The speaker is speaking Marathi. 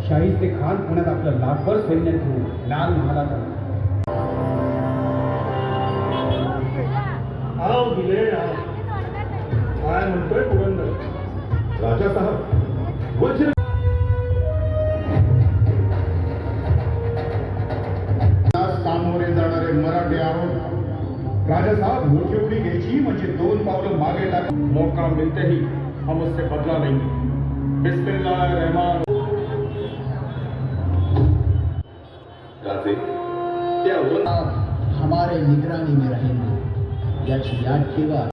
शाहिस्ते खान पुण्यात आपलं लाखभर सैन्य घेऊन लाल महालात आला. आव दिले आव. काय म्हणतोय पुरंदर राजा साहेब वज्र सामोरे जाणारे मराठे आहोत. राजा साहब मोठी उडी घ्यायची म्हणजे 2 पावलं मागे टाक. मौका मिलते ही हम उससे बदला लेंगे. बिस्मिल्लाह रहमान. राजे त्या हमारे निगरानी में रहेंगे याची याद ठेवा.